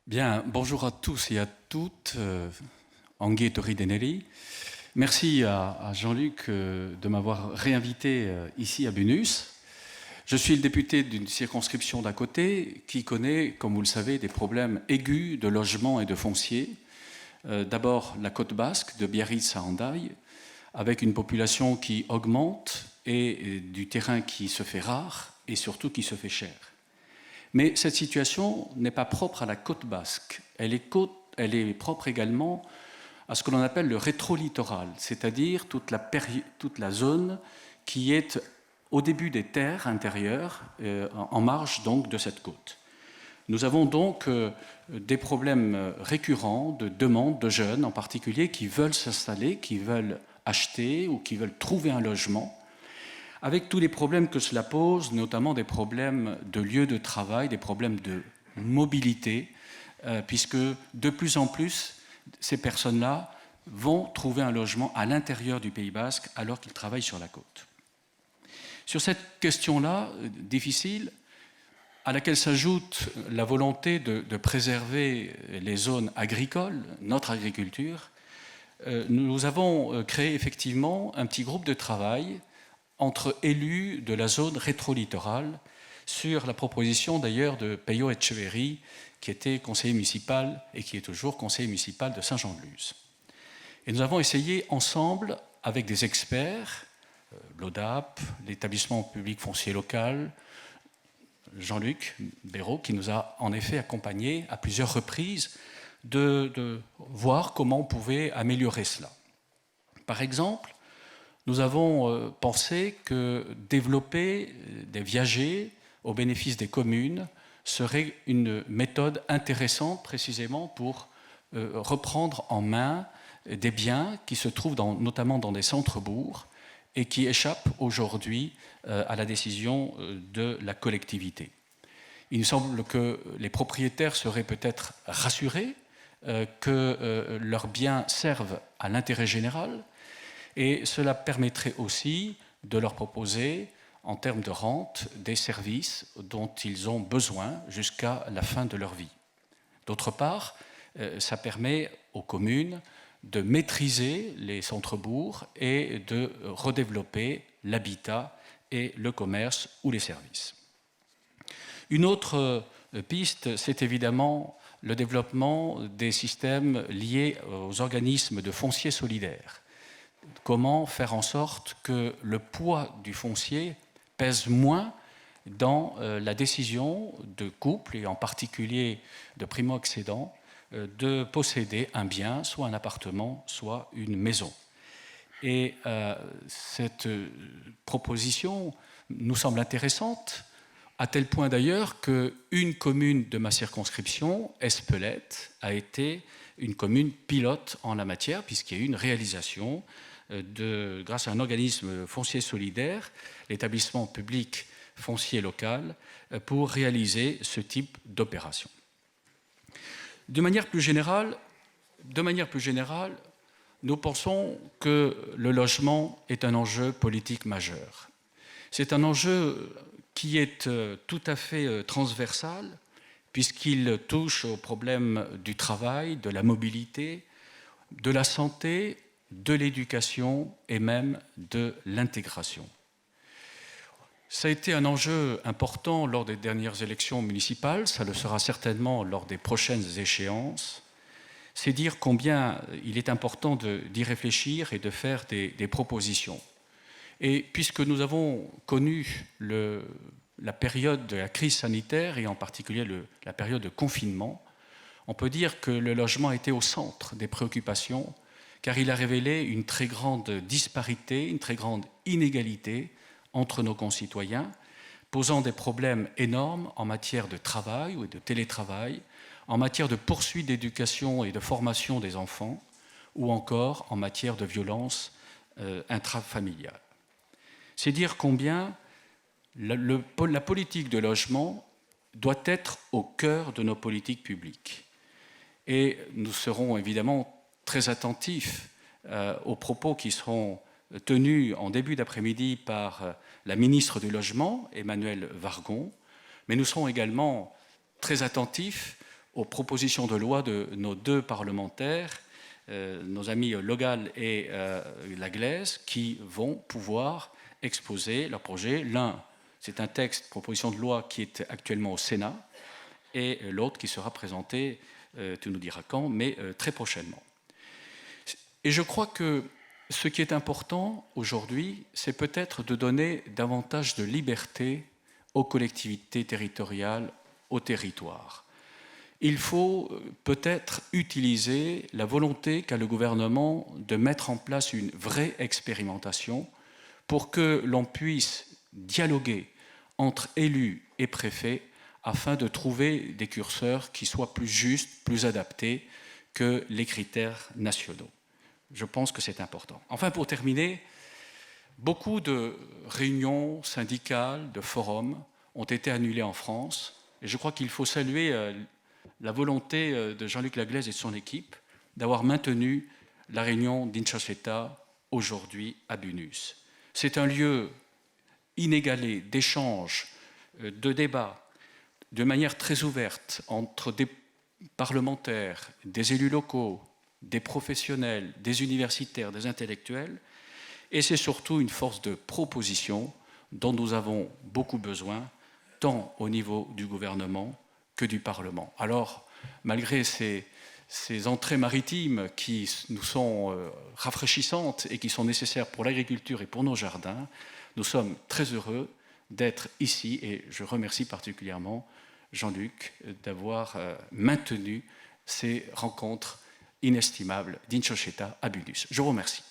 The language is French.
Bien, bonjour à tous et à toutes. Anguille Toridenelli. Merci à Jean-Luc de m'avoir réinvité ici à Bunus. Je suis le député d'une circonscription d'à côté qui connaît, comme vous le savez, des problèmes aigus de logement et de foncier. D'abord la côte basque, de Biarritz à Hendaye, avec une population qui augmente et du terrain qui se fait rare et surtout qui se fait cher. Mais cette situation n'est pas propre à la côte basque. Elle est propre également à ce que l'on appelle le rétro-littoral, c'est-à-dire toute la zone qui est au début des terres intérieures, en marge donc de cette côte. Nous avons donc des problèmes récurrents de demande de jeunes en particulier qui veulent s'installer, qui veulent acheter ou qui veulent trouver un logement, avec tous les problèmes que cela pose, notamment des problèmes de lieu de travail, des problèmes de mobilité, puisque de plus en plus, ces personnes-là vont trouver un logement à l'intérieur du Pays basque alors qu'ils travaillent sur la côte. Sur cette question-là, difficile, à laquelle s'ajoute la volonté de préserver les zones agricoles, notre agriculture, nous avons créé effectivement un petit groupe de travail entre élus de la zone rétro-littorale, sur la proposition d'ailleurs de Peyo Etcheverry, qui était conseiller municipal et qui est toujours conseiller municipal de Saint-Jean-de-Luz. Et nous avons essayé ensemble, avec des experts, l'ODAP, l'établissement public foncier local, Jean-Luc Béraud, qui nous a en effet accompagnés à plusieurs reprises, de voir comment on pouvait améliorer cela. Par exemple, nous avons pensé que développer des viagers au bénéfice des communes serait une méthode intéressante précisément pour reprendre en main des biens qui se trouvent notamment dans des centres-bourgs et qui échappent aujourd'hui à la décision de la collectivité. Il nous semble que les propriétaires seraient peut-être rassurés que leurs biens servent à l'intérêt général, et cela permettrait aussi de leur proposer, en termes de rente, des services dont ils ont besoin jusqu'à la fin de leur vie. D'autre part, ça permet aux communes de maîtriser les centres-bourgs et de redévelopper l'habitat et le commerce ou les services. Une autre piste, c'est évidemment le développement des systèmes liés aux organismes de foncier solidaire. Comment faire en sorte que le poids du foncier pèse moins dans la décision de couple, et en particulier de primo-accédants, de posséder un bien, soit un appartement, soit une maison. Et cette proposition nous semble intéressante, à tel point d'ailleurs qu'une commune de ma circonscription, Espelette, a été une commune pilote en la matière, puisqu'il y a eu une réalisation grâce à un organisme foncier solidaire, l'établissement public foncier local, pour réaliser ce type d'opération. De manière plus générale, nous pensons que le logement est un enjeu politique majeur. C'est un enjeu qui est tout à fait transversal, puisqu'il touche aux problèmes du travail, de la mobilité, de la santé, de l'éducation et même de l'intégration. Ça a été un enjeu important lors des dernières élections municipales, ça le sera certainement lors des prochaines échéances. C'est dire combien il est important d'y réfléchir et de faire des propositions. Et puisque nous avons connu la période de la crise sanitaire et en particulier la période de confinement, on peut dire que le logement était au centre des préoccupations, car il a révélé une très grande disparité, une très grande inégalité entre nos concitoyens, posant des problèmes énormes en matière de travail ou de télétravail, en matière de poursuite d'éducation et de formation des enfants, ou encore en matière de violence intrafamiliale. C'est dire combien la politique de logement doit être au cœur de nos politiques publiques. Et nous serons évidemment très attentifs aux propos qui seront tenus en début d'après-midi par la ministre du Logement, Emmanuelle Wargon, mais nous serons également très attentifs aux propositions de loi de nos deux parlementaires, nos amis Logal et Laglaise, qui vont pouvoir exposer leur projet. L'un, c'est un texte, proposition de loi qui est actuellement au Sénat, et l'autre qui sera présenté, tu nous diras quand, mais très prochainement. Et je crois que ce qui est important aujourd'hui, c'est peut-être de donner davantage de liberté aux collectivités territoriales, aux territoires. Il faut peut-être utiliser la volonté qu'a le gouvernement de mettre en place une vraie expérimentation pour que l'on puisse dialoguer entre élus et préfets afin de trouver des curseurs qui soient plus justes, plus adaptés que les critères nationaux. Je pense que c'est important. Enfin, pour terminer, beaucoup de réunions syndicales, de forums ont été annulés en France. Et je crois qu'il faut saluer la volonté de Jean-Luc Laglaise et de son équipe d'avoir maintenu la réunion d'Inchacheta aujourd'hui à Bunus. C'est un lieu inégalé d'échange, de débat, de manière très ouverte entre des parlementaires, des élus locaux, des professionnels, des universitaires, des intellectuels, et c'est surtout une force de proposition dont nous avons beaucoup besoin, tant au niveau du gouvernement que du Parlement. Alors, malgré ces entrées maritimes qui nous sont rafraîchissantes et qui sont nécessaires pour l'agriculture et pour nos jardins, nous sommes très heureux d'être ici et je remercie particulièrement Jean-Luc d'avoir maintenu ces rencontres inestimables d'Inchacheta à Bunus. Je vous remercie.